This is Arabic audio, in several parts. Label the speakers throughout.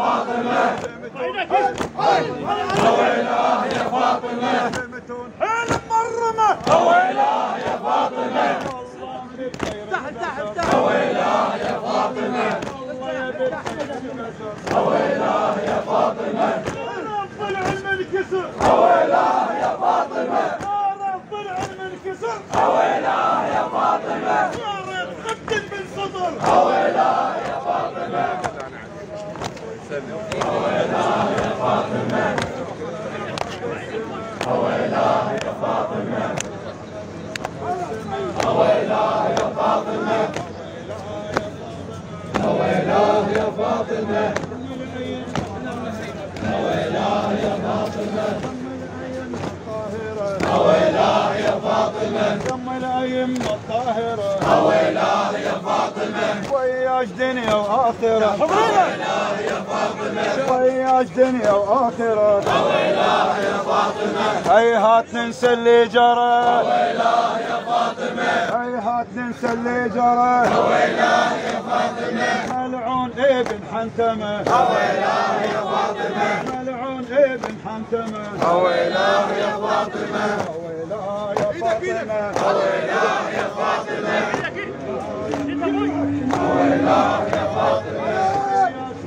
Speaker 1: فاطمة هويلاه يا فاطمة حيل مرمى هويلاه يا فاطمة هويلاه يا فاطمة هويلاه يا فاطمة رب العلم انكسر هويلاه يا فاطمة رب العلم انكسر هويلاه يا فاطمة يا ريت خدن بالصدر هويلاه يا فاطمة هويلاه يا فاطمة هويلاه يا فاطمة هويلاه يا فاطمة هويلاه يا فاطمة هويلاه يا فاطمة هويلاه يا فاطمة دم الأئمة الطاهرة هويلاه يا فاطمة وياش دنيا وآخرة هويلاه يا فاطمة وياش دنيا وآخرة هويلاه يا فاطمة هيهات ننسى اللي جرى هويلاه يا فاطمة هيهات ننسى اللي جرى هويلاه يا فاطمة ملعون ابن حنتمة هويلاه يا فاطمة ملعون ابن حنتمة هويلاه يا فاطمة هويلاه يا فاطمة هويلاه يا فاطمة هويلاه يا فاطمة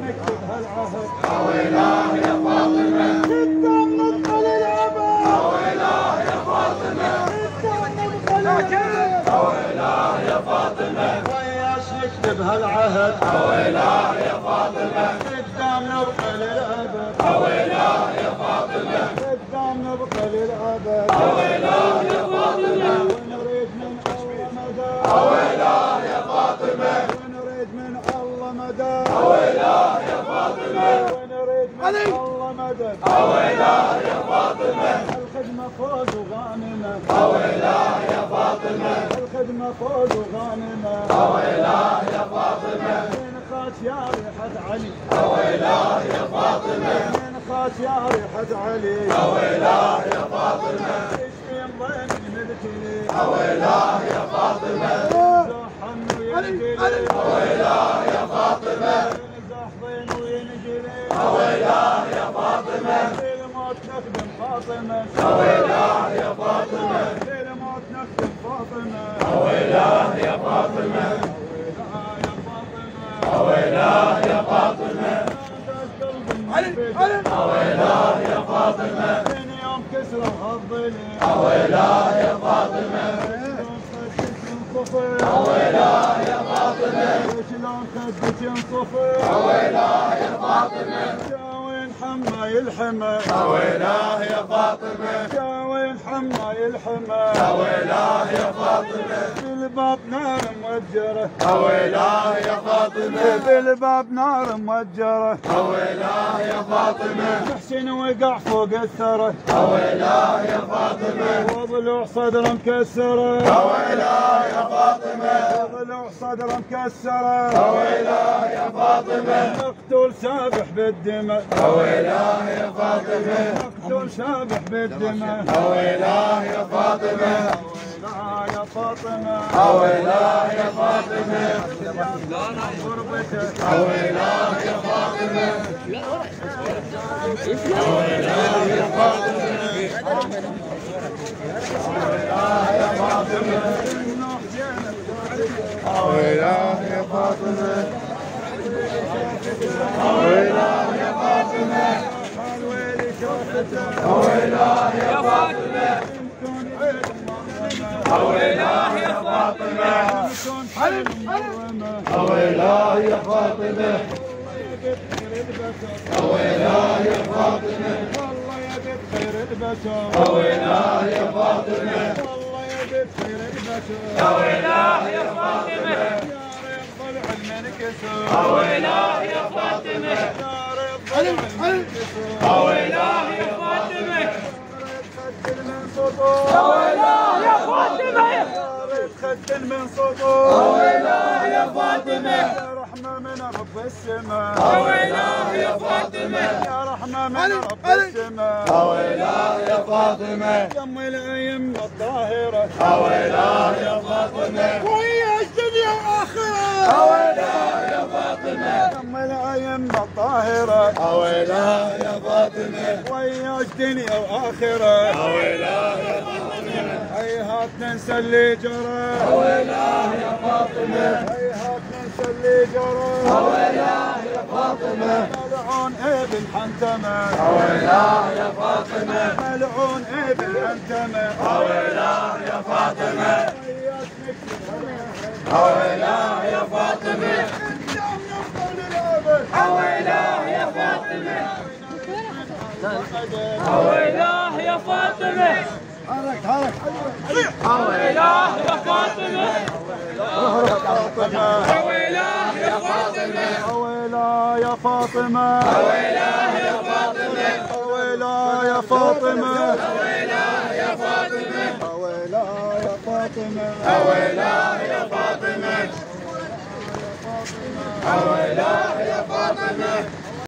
Speaker 1: نكتب هالعهد هويلاه يا فاطمة قدام نبقى للأبد هويلاه يا فاطمة قدام نبقى للأبد هويلاه يا فاطمة وياش نكتب هالعهد هويلاه يا فاطمة قدام نبقى للأبد هويلاه يا فاطمة قدام نبقى للأبد هويلاه يا فاطمة ونريد من الله مدى هويلاه يا فاطمة ونريد من الله مدى هويلاه يا فاطمة ونريد من الله مدى هويلاه يا فاطمة الخدمة فوز وغانمة هويلاه يا فاطمة الخدمة فوز وغانمة هويلاه يا فاطمة من خاش يا ريحة علي هويلاه يا فاطمة من خاش يا ريحة علي هويلاه يا فاطمة يشفين ضين المبتلي هويلاه يا فاطمة زحن وينجلي هويلاه يا فاطمة زح ضين وينجلي هويلاه يا فاطمة للموت نخدم فاطمة هويلاه يا فاطمة للموت نخدم فاطمة هويلاه يا فاطمة هويلاه يا فاطمة هويلاه يا فاطمة من يوم كسروا هالظلم هويلاه يا فاطمة هويلاه يا فاطمة شلون خدك انصفر هويلاه يا فاطمة شاوين حما يلحمه هويلاه يا فاطمة شاوين حما يلحمه هويلاه يا فاطمة بالباب نار موجرة هويلاه يا فاطمة بالباب نار موجرة هويلاه يا فاطمة محسن وقع فوق الثرى هويلاه يا فاطمة وضلوع صدره مكسرة هويلاه يا فاطمة وضلوع صدره مكسرة هويلاه يا فاطمة مقتول سابح بالدماء هويلاه يا فاطمة مقتول سابح بالدماء هويلاه يا فاطمة هويلاه يا فاطمة هويلاه يا فاطمة غربتك هويلاه يا فاطمة هويلاه يا فاطمة هويلاه يا فاطمة هويلاه يا فاطمة هويلاه يا فاطمة هويلاه يا فاطمة هويلاه يا فاطمة هويلاه يا فاطمة هويلاه يا فاطمة والله يا بنت خير البشر هويلاه يا فاطمة والله يا بنت خير البشر هويلاه يا فاطمة يا ريت ضلع المنكسر هويلاه يا فاطمة يا ريت ضلع المنكسر هويلاه يا فاطمة هويلاه يا فاطمة يا ريت خدن من سطور هويلاه يا فاطمة يا رحمة من رب السماء هويلاه يا فاطمة يا رحمة من رب السماء هويلاه يا فاطمة دم الأئمة الطاهرة هويلاه يا فاطمة وياش دنيا وآخرة أويلاه يا فاطمة أم الأئمة الطاهرة أويلاه يا فاطمة وياك دنيا وآخرة أويلاه يا فاطمة هيهات ننسى اللي جرى أويلاه يا فاطمة هيهات ننسى اللي جرى أويلاه يا فاطمة ملعون ابن حنتمة أويلاه يا فاطمة ملعون ابن حنتمة أويلاه يا فاطمة أويلاه يا فاطمة أويلاه يا فاطمة أويلاه يا فاطمة حرك أويلاه يا فاطمة أويلاه يا فاطمة أويلاه يا فاطمة أويلاه يا فاطمة أويلاه يا فاطمة أويلاه يا فاطمة أويلاه يا فاطمة أويلاه يا فاطمة أويلاه يا فاطمة